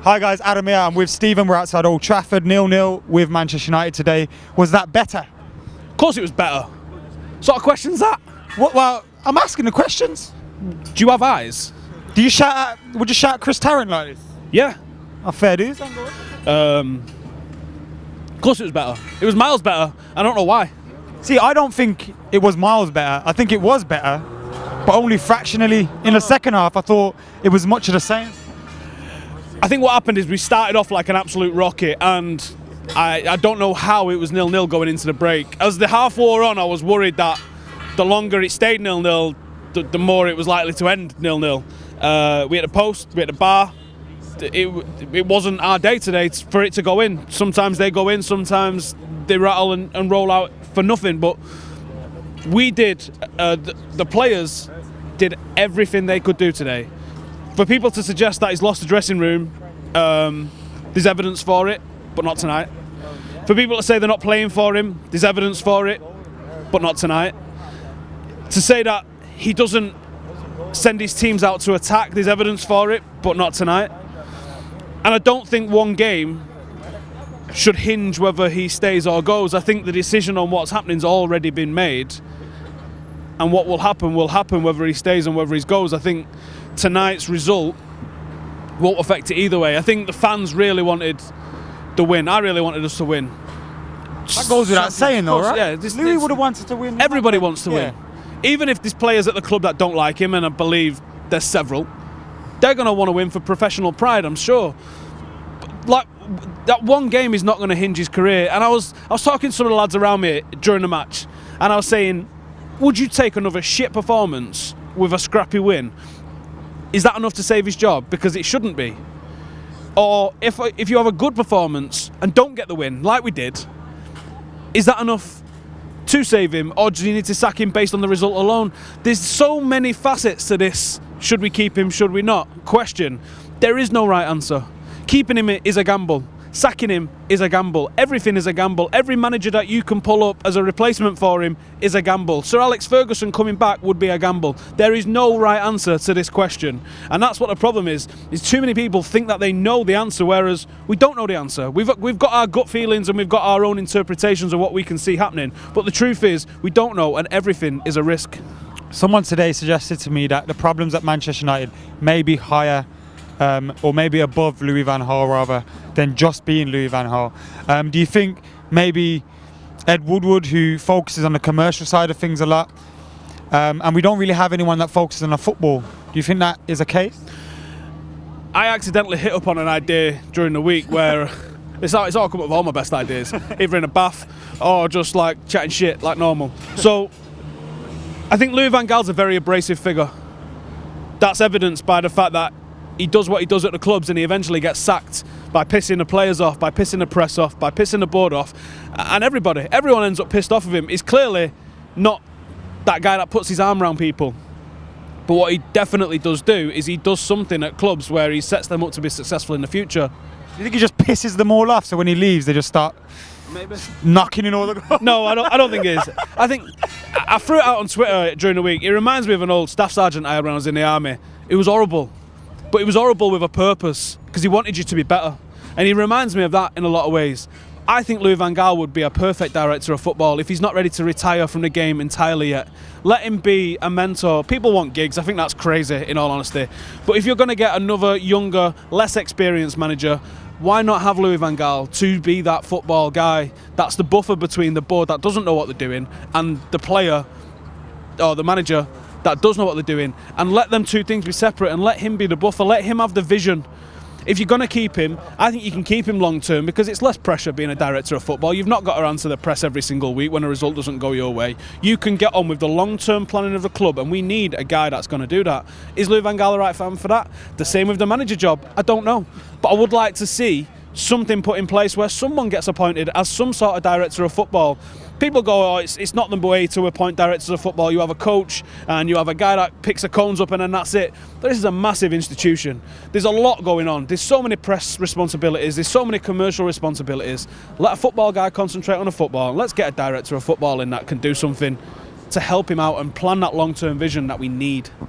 Hi guys, Adam here. I'm with Stephen. We're outside Old Trafford, 0-0 with Manchester United today. Was that better? Of course it was better. What sort of question's that? What? Well, I'm asking the questions. Do you have eyes? Do you shout at, would you shout at Chris Tarrant like this? Yeah. Oh, fair dues. Of course it was better. It was miles better. I don't know why. See, I don't think it was miles better. I think it was better, but only fractionally. In the second half, I thought it was much of the same. I think what happened is we started off like an absolute rocket, and I don't know how it was 0-0 going into the break. As the half wore on, I was worried that the longer it stayed 0-0, the more it was likely to end 0-0. We had a post, we had a bar. It wasn't our day today for it to go in. Sometimes they go in, sometimes they rattle and roll out for nothing. But we did, the players did everything they could do today. For people to suggest that he's lost the dressing room, there's evidence for it, but not tonight. For people to say they're not playing for him, there's evidence for it, but not tonight. To say that he doesn't send his teams out to attack, there's evidence for it, but not tonight. And I don't think one game should hinge whether he stays or goes. I think the decision on what's happening's already been made, and what will happen whether he stays and whether he goes. I think tonight's result won't affect it either way. I think the fans really wanted the win. I really wanted us to win. That goes without saying, though, right? Yeah, Louis would have wanted to win. Everybody wants to win. Even if there's players at the club that don't like him, and I believe there's several, they're going to want to win for professional pride, I'm sure. But, like, that one game is not going to hinge his career. And I was talking to some of the lads around me during the match, and I was saying, would you take another shit performance with a scrappy win? Is that enough to save his job? Because it shouldn't be. Or if you have a good performance and don't get the win, like we did, is that enough to save him? Or do you need to sack him based on the result alone? There's so many facets to this. Should we keep him, should we not? Question. There is no right answer. Keeping him is a gamble. Sacking him is a gamble. Everything is a gamble. Every manager that you can pull up as a replacement for him is a gamble. Sir Alex Ferguson coming back would be a gamble. There is no right answer to this question. And that's what the problem is too many people think that they know the answer, whereas we don't know the answer. We've got our gut feelings and we've got our own interpretations of what we can see happening. But the truth is, we don't know, and everything is a risk. Someone today suggested to me that the problems at Manchester United may be higher or maybe above Louis van Gaal rather than just being Louis van Gaal. Do you think maybe Ed Woodward, who focuses on the commercial side of things a lot, and we don't really have anyone that focuses on the football, do you think that is a case? I accidentally hit up on an idea during the week where it's all come up with all my best ideas, either in a bath or just like chatting shit like normal. So I think Louis van Gaal's a very abrasive figure. That's evidenced by the fact that he does what he does at the clubs and he eventually gets sacked by pissing the players off, by pissing the press off, by pissing the board off, and everyone ends up pissed off of him. He's clearly not that guy that puts his arm around people. But what he definitely does do is he does something at clubs where he sets them up to be successful in the future. Do you think he just pisses them all off, so when he leaves they just start knocking in all the goals? No, I don't think it is. I think I threw it out on Twitter during the week. It reminds me of an old staff sergeant I had when I was in the army. It was horrible. But it was horrible with a purpose, because he wanted you to be better. And he reminds me of that in a lot of ways. I think Louis van Gaal would be a perfect director of football if he's not ready to retire from the game entirely yet. Let him be a mentor. People want gigs. I think that's crazy, in all honesty. But if you're going to get another younger, less experienced manager, why not have Louis van Gaal to be that football guy? That's the buffer between the board that doesn't know what they're doing and the player or the manager that does know what they're doing, and let them two things be separate and let him be the buffer, let him have the vision. If you're going to keep him, I think you can keep him long term because it's less pressure being a director of football. You've not got to answer the press every single week when a result doesn't go your way. You can get on with the long-term planning of the club, and we need a guy that's going to do that. Is Louis van Gaal the right fan for that? The same with the manager job. I don't know. But I would like to see something put in place where someone gets appointed as some sort of director of football. People go, oh, it's not the way to appoint directors of football. You have a coach and you have a guy that picks the cones up and then that's it. But this is a massive institution. There's a lot going on. There's so many press responsibilities. There's so many commercial responsibilities. Let a football guy concentrate on the football. Let's get a director of football in that can do something to help him out and plan that long-term vision that we need.